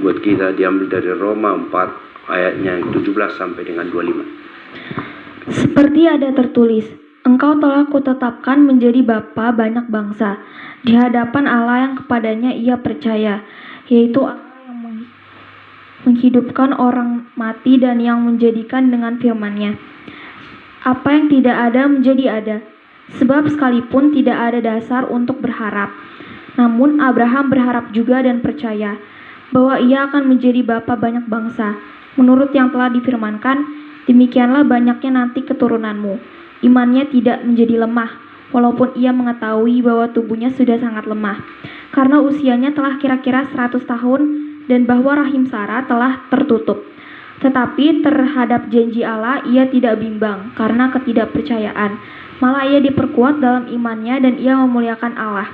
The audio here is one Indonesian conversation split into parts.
buat kita diambil dari Roma 4 ayatnya 17 sampai dengan 25. Seperti ada tertulis, Engkau telah kutetapkan menjadi bapa banyak bangsa di hadapan Allah yang kepadanya ia percaya, yaitu Allah yang menghidupkan orang mati dan yang menjadikan dengan firman-Nya apa yang tidak ada menjadi ada. Sebab sekalipun tidak ada dasar untuk berharap, namun Abraham berharap juga dan percaya bahwa ia akan menjadi bapa banyak bangsa, menurut yang telah difirmankan, demikianlah banyaknya nanti keturunanmu. Imannya tidak menjadi lemah, walaupun ia mengetahui bahwa tubuhnya sudah sangat lemah, karena usianya telah kira-kira 100 tahun dan bahwa rahim Sarah telah tertutup. Tetapi terhadap janji Allah ia tidak bimbang karena ketidakpercayaan, malah ia diperkuat dalam imannya dan ia memuliakan Allah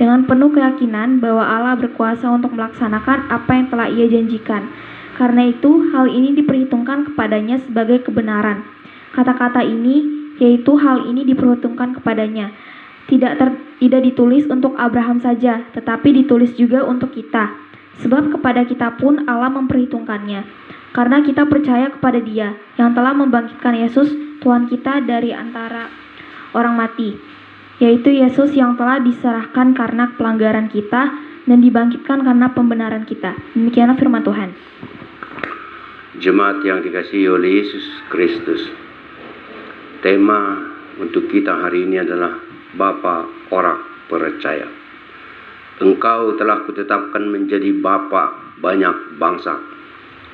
dengan penuh keyakinan bahwa Allah berkuasa untuk melaksanakan apa yang telah ia janjikan. Karena itu, hal ini diperhitungkan kepadanya sebagai kebenaran. Kata-kata ini, yaitu hal ini diperhitungkan kepadanya, tidak ditulis untuk Abraham saja, tetapi ditulis juga untuk kita. Sebab kepada kita pun Allah memperhitungkannya. Karena kita percaya kepada Dia yang telah membangkitkan Yesus, Tuhan kita dari antara orang mati, yaitu Yesus yang telah diserahkan karena pelanggaran kita dan dibangkitkan karena pembenaran kita. Demikianlah firman Tuhan. Jemaat yang dikasihi oleh Yesus Kristus, tema untuk kita hari ini adalah Bapa orang percaya. Engkau telah kutetapkan menjadi bapa banyak bangsa.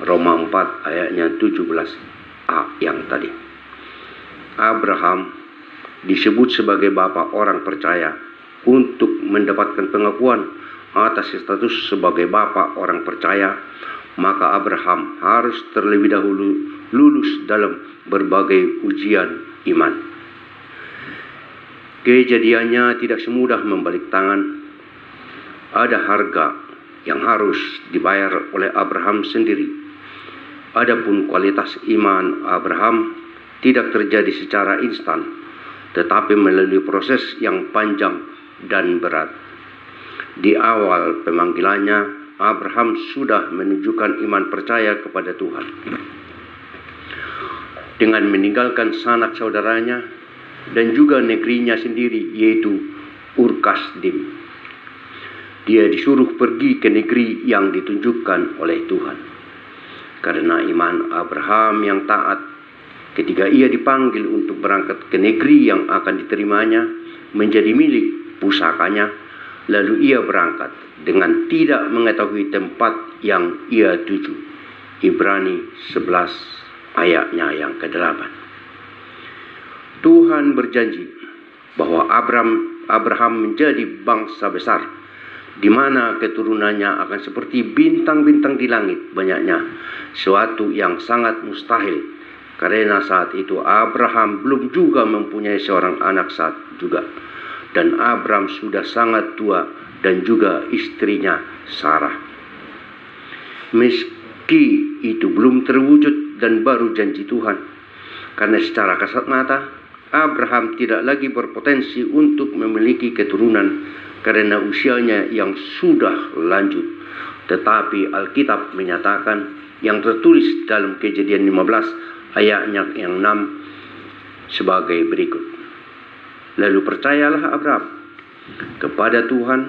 Roma 4 ayatnya 17a yang tadi. Abraham disebut sebagai bapa orang percaya untuk mendapatkan pengakuan atas status sebagai bapa orang percaya. Maka Abraham harus terlebih dahulu lulus dalam berbagai ujian iman. Kejadiannya tidak semudah membalik tangan. Ada harga yang harus dibayar oleh Abraham sendiri. Adapun kualitas iman Abraham tidak terjadi secara instan, tetapi melalui proses yang panjang dan berat. Di awal pemanggilannya, Abraham sudah menunjukkan iman percaya kepada Tuhan. Dengan meninggalkan sanak saudaranya dan juga negerinya sendiri, yaitu Ur-Kasdim. Dia disuruh pergi ke negeri yang ditunjukkan oleh Tuhan. Karena iman Abraham yang taat, ketika ia dipanggil untuk berangkat ke negeri yang akan diterimanya menjadi milik pusakanya, lalu ia berangkat dengan tidak mengetahui tempat yang ia tuju. Ibrani 11 ayatnya yang ke-8. Tuhan berjanji bahwa Abraham menjadi bangsa besar, di mana keturunannya akan seperti bintang-bintang di langit banyaknya, suatu yang sangat mustahil, karena saat itu Abraham belum juga mempunyai seorang anak saat juga, dan Abraham sudah sangat tua dan juga istrinya Sarah. Meski itu belum terwujud dan baru janji Tuhan, karena secara kasat mata Abraham tidak lagi berpotensi untuk memiliki keturunan karena usianya yang sudah lanjut. Tetapi Alkitab menyatakan yang tertulis dalam Kejadian 15 ayatnya yang 6 sebagai berikut. Lalu percayalah Abraham kepada Tuhan,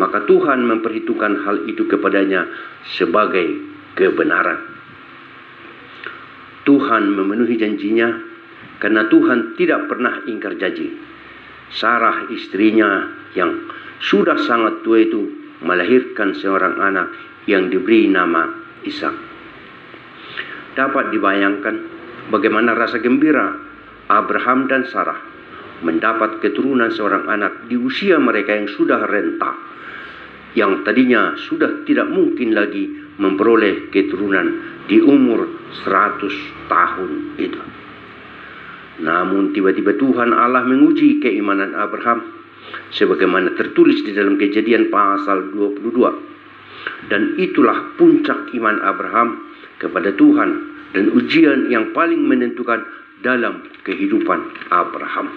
maka Tuhan memperhitungkan hal itu kepadanya sebagai kebenaran. Tuhan memenuhi janjinya karena Tuhan tidak pernah ingkar janji. Sarah istrinya yang sudah sangat tua itu melahirkan seorang anak yang diberi nama Ishak. Dapat dibayangkan bagaimana rasa gembira Abraham dan Sarah mendapat keturunan seorang anak di usia mereka yang sudah renta, yang tadinya sudah tidak mungkin lagi memperoleh keturunan di umur 100 tahun itu. Namun tiba-tiba Tuhan Allah menguji keimanan Abraham sebagaimana tertulis di dalam Kejadian pasal 22. Dan itulah puncak iman Abraham kepada Tuhan dan ujian yang paling menentukan dalam kehidupan Abraham.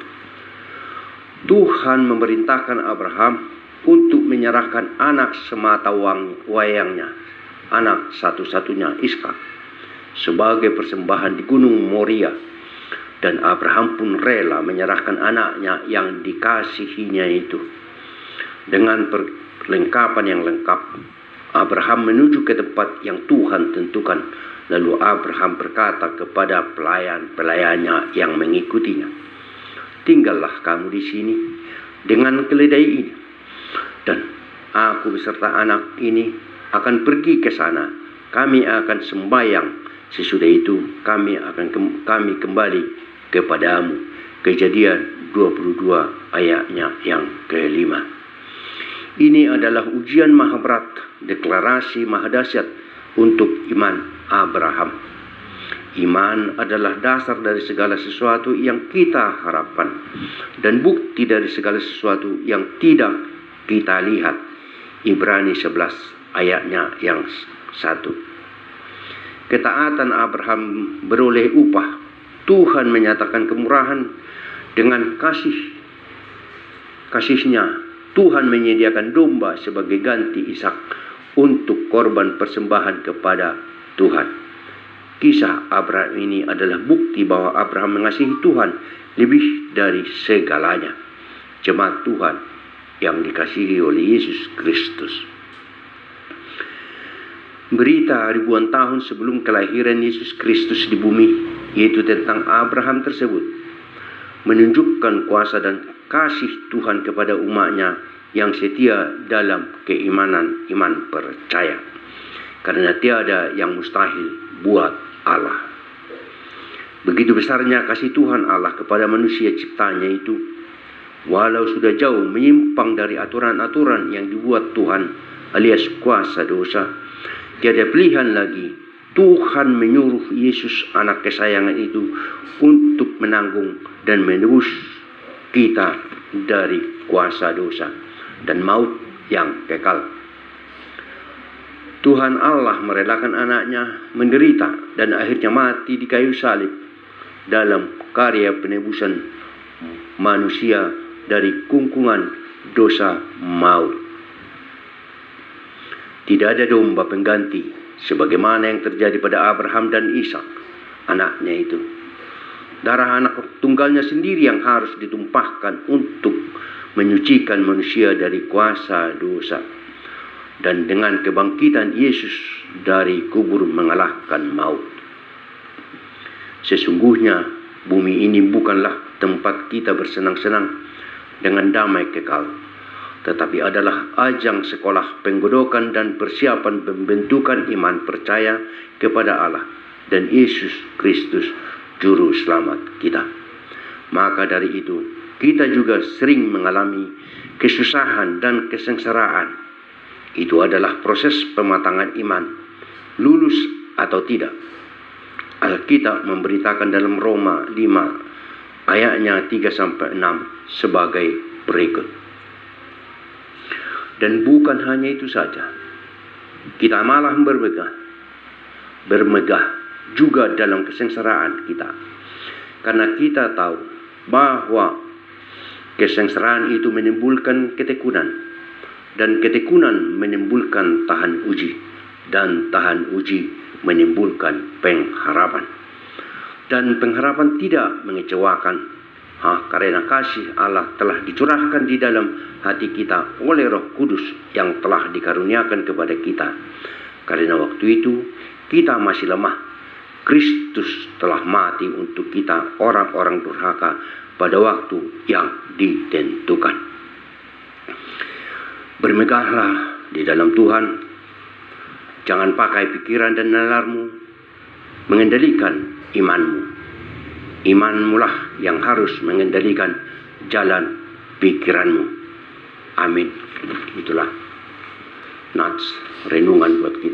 Tuhan memerintahkan Abraham untuk menyerahkan anak semata wayangnya, anak satu-satunya Ishak sebagai persembahan di Gunung Moria, dan Abraham pun rela menyerahkan anaknya yang dikasihinya itu. Dengan perlengkapan yang lengkap, Abraham menuju ke tempat yang Tuhan tentukan. Lalu Abraham berkata kepada pelayan-pelayannya yang mengikutinya, "Tinggallah kamu di sini dengan keledai ini, dan aku beserta anak ini akan pergi ke sana. Kami akan sembahyang. Sesudah itu kami kembali kepadamu." Kejadian 22 ayatnya yang ke-5. Ini adalah ujian maha berat, deklarasi maha dahsyat untuk iman Abraham. Iman adalah dasar dari segala sesuatu yang kita harapkan dan bukti dari segala sesuatu yang tidak kita lihat. Ibrani 11 ayatnya yang 1. Ketaatan Abraham beroleh upah. Tuhan menyatakan kemurahan dengan kasihnya. Tuhan menyediakan domba sebagai ganti Ishak untuk korban persembahan kepada Tuhan. Kisah Abraham ini adalah bukti bahwa Abraham mengasihi Tuhan lebih dari segalanya. Jemaat Tuhan yang dikasihi oleh Yesus Kristus. Berita ribuan tahun sebelum kelahiran Yesus Kristus di bumi, yaitu tentang Abraham tersebut, menunjukkan kuasa dan kasih Tuhan kepada umatnya yang setia dalam keimanan iman percaya. Karena tiada yang mustahil buat Allah. Begitu besarnya kasih Tuhan Allah kepada manusia ciptanya itu, walau sudah jauh menyimpang dari aturan-aturan yang dibuat Tuhan alias kuasa dosa, tiada pilihan lagi. Tuhan menyuruh Yesus anak kesayangan itu untuk menanggung dan menebus kita dari kuasa dosa dan maut yang kekal. Tuhan Allah merelakan anaknya menderita dan akhirnya mati di kayu salib dalam karya penebusan manusia dari kungkungan dosa maut. Tidak ada domba pengganti sebagaimana yang terjadi pada Abraham dan Ishak, anaknya itu. Darah anak tunggalnya sendiri yang harus ditumpahkan untuk menyucikan manusia dari kuasa dosa. Dan dengan kebangkitan Yesus dari kubur mengalahkan maut. Sesungguhnya bumi ini bukanlah tempat kita bersenang-senang dengan damai kekal, tetapi adalah ajang sekolah penggodokan dan persiapan pembentukan iman percaya kepada Allah dan Yesus Kristus, Juru Selamat kita. Maka dari itu, kita juga sering mengalami kesusahan dan kesengsaraan. Itu adalah proses pematangan iman, lulus atau tidak. Alkitab memberitakan dalam Roma 5 ayatnya 3-6 sebagai berikut. Dan bukan hanya itu saja, kita malah bermegah juga dalam kesengsaraan kita. Karena kita tahu bahwa kesengsaraan itu menimbulkan ketekunan, dan ketekunan menimbulkan tahan uji, dan tahan uji menimbulkan pengharapan. Dan pengharapan tidak mengecewakan, karena kasih Allah telah dicurahkan di dalam hati kita oleh Roh Kudus yang telah dikaruniakan kepada kita. Karena waktu itu kita masih lemah, Kristus telah mati untuk kita orang-orang durhaka pada waktu yang ditentukan. Bermegahlah di dalam Tuhan. Jangan pakai pikiran dan nalarmu mengendalikan imanmu. Imanmulah yang harus mengendalikan jalan pikiranmu. Amin. Itulah nats renungan buat kita.